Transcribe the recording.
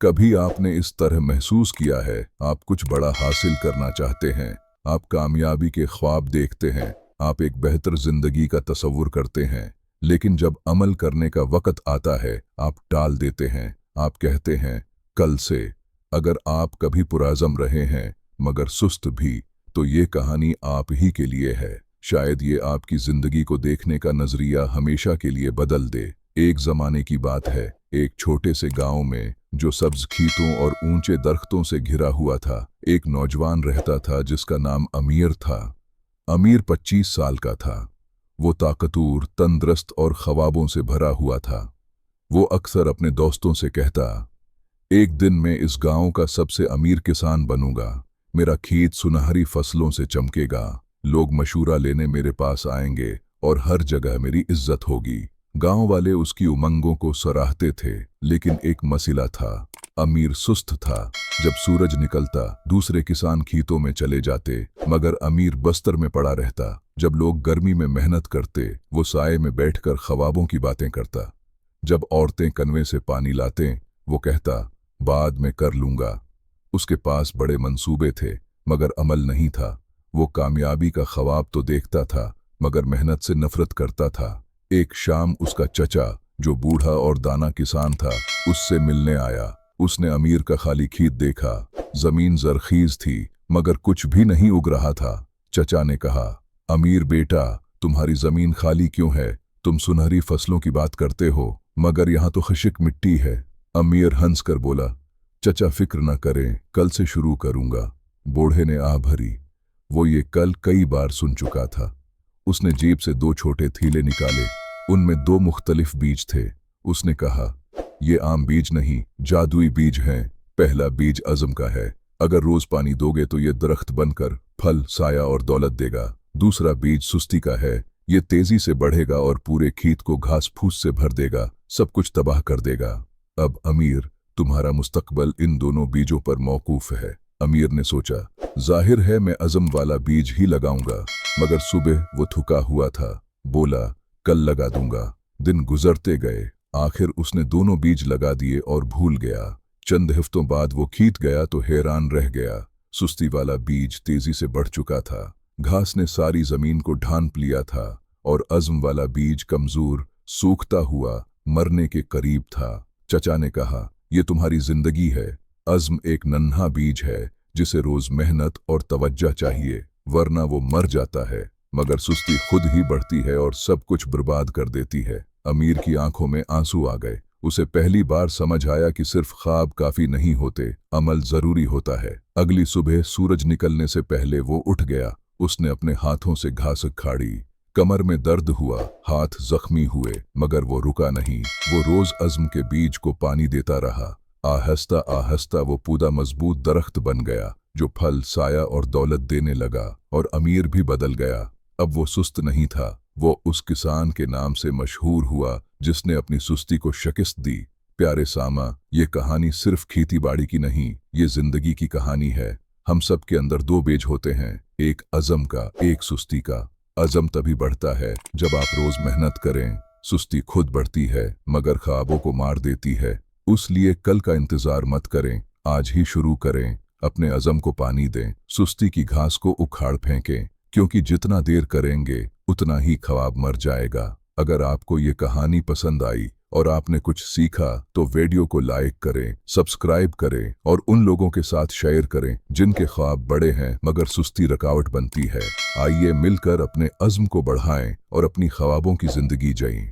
कभी आपने इस तरह महसूस किया है, आप कुछ बड़ा हासिल करना चाहते हैं, आप कामयाबी के ख्वाब देखते हैं, आप एक बेहतर जिंदगी का तसव्वुर करते हैं, लेकिन जब अमल करने का वक्त आता है आप टाल देते हैं। आप कहते हैं कल से। अगर आप कभी पुराज़म रहे हैं मगर सुस्त भी, तो ये कहानी आप ही के लिए है। शायद ये आपकी जिंदगी को देखने का नजरिया हमेशा के लिए बदल दे। एक जमाने की बात है, एक छोटे से गांव में जो सब्ज खेतों और ऊंचे दरख्तों से घिरा हुआ था, एक नौजवान रहता था जिसका नाम अमीर था। अमीर 25 साल का था। वो ताकतवर, तंदुरुस्त और ख्वाबों से भरा हुआ था। वो अक्सर अपने दोस्तों से कहता, एक दिन मैं इस गांव का सबसे अमीर किसान बनूंगा, मेरा खेत सुनहरी फसलों से चमकेगा, लोग मशूरा लेने मेरे पास आएंगे और हर जगह मेरी इज्जत होगी। गांव वाले उसकी उमंगों को सराहते थे, लेकिन एक मसला था, अमीर सुस्त था। जब सूरज निकलता दूसरे किसान खेतों में चले जाते, मगर अमीर बस्तर में पड़ा रहता। जब लोग गर्मी में मेहनत करते, वो साए में बैठकर ख्वाबों की बातें करता। जब औरतें कनवे से पानी लाते, वो कहता बाद में कर लूंगा। उसके पास बड़े मंसूबे थे मगर अमल नहीं था। वो कामयाबी का ख्वाब तो देखता था मगर मेहनत से नफरत करता था। एक शाम उसका चचा, जो बूढ़ा और दाना किसान था, उससे मिलने आया। उसने अमीर का खाली खेत देखा। जमीन जरखीज थी मगर कुछ भी नहीं उग रहा था। चचा ने कहा, अमीर बेटा, तुम्हारी जमीन खाली क्यों है? तुम सुनहरी फसलों की बात करते हो मगर यहाँ तो खशिक मिट्टी है। अमीर हंसकर बोला, चचा फिक्र न करें, कल से शुरू करूंगा। बूढ़े ने आह भरी। वो ये कल कई बार सुन चुका था। उसने जेब से 2 छोटे थैले निकाले, उनमें 2 मुख्तलिफ बीज थे। उसने कहा, ये आम बीज नहीं, जादुई बीज हैं। पहला बीज अज़म का है, अगर रोज पानी दोगे तो ये दरख्त बनकर फल, साया और दौलत देगा। दूसरा बीज सुस्ती का है, ये तेजी से बढ़ेगा और पूरे खेत को घास फूस से भर देगा, सब कुछ तबाह कर देगा। अब अमीर, तुम्हारा मुस्तकबल इन दोनों बीजों पर मौकूफ है। अमीर ने सोचा, जाहिर है मैं अज़म वाला बीज ही लगाऊंगा। मगर सुबह वो थका हुआ था, बोला कल लगा दूंगा। दिन गुजरते गए, आखिर उसने दोनों बीज लगा दिए और भूल गया। चंद हफ्तों बाद वो खेत गया तो हैरान रह गया। सुस्ती वाला बीज तेजी से बढ़ चुका था, घास ने सारी जमीन को ढांप लिया था और अज़्म वाला बीज कमजोर, सूखता हुआ मरने के करीब था। चचा ने कहा, ये तुम्हारी जिंदगी है। अज़्म एक नन्हा बीज है जिसे रोज मेहनत और तवज्जो चाहिए, वरना वो मर जाता है। मगर सुस्ती खुद ही बढ़ती है और सब कुछ बर्बाद कर देती है। अमीर की आंखों में आंसू आ गए। उसे पहली बार समझ आया कि सिर्फ ख्वाब काफी नहीं होते, अमल जरूरी होता है। अगली सुबह सूरज निकलने से पहले वो उठ गया। उसने अपने हाथों से घास उखाड़ी। कमर में दर्द हुआ, हाथ जख्मी हुए, मगर वो रुका नहीं। वो रोज अज़्म के बीज को पानी देता रहा। आहिस्ता आहिस्ता वो पूरा मजबूत दरख्त बन गया जो फल, साया और दौलत देने लगा। और अमीर भी बदल गया। अब वो सुस्त नहीं था, वो उस किसान के नाम से मशहूर हुआ जिसने अपनी सुस्ती को शिकस्त दी। प्यारे सामा, ये कहानी सिर्फ खेती बाड़ी की नहीं, ये जिंदगी की कहानी है। हम सब के अंदर 2 बीज होते हैं, एक अज़म का, एक सुस्ती का। अज़म तभी बढ़ता है जब आप रोज मेहनत करें। सुस्ती खुद बढ़ती है मगर ख्वाबों को मार देती है। उसलिए कल का इंतजार मत करें, आज ही शुरू करें। अपने अज़म को पानी दें, सुस्ती की घास को उखाड़ फेंकें, क्योंकि जितना देर करेंगे उतना ही ख्वाब मर जाएगा। अगर आपको ये कहानी पसंद आई और आपने कुछ सीखा तो वीडियो को लाइक करें, सब्सक्राइब करें और उन लोगों के साथ शेयर करें जिनके ख्वाब बड़े हैं मगर सुस्ती रुकावट बनती है। आइए मिलकर अपने अज़्म को बढ़ाएं और अपनी ख्वाबों की जिंदगी जिएं।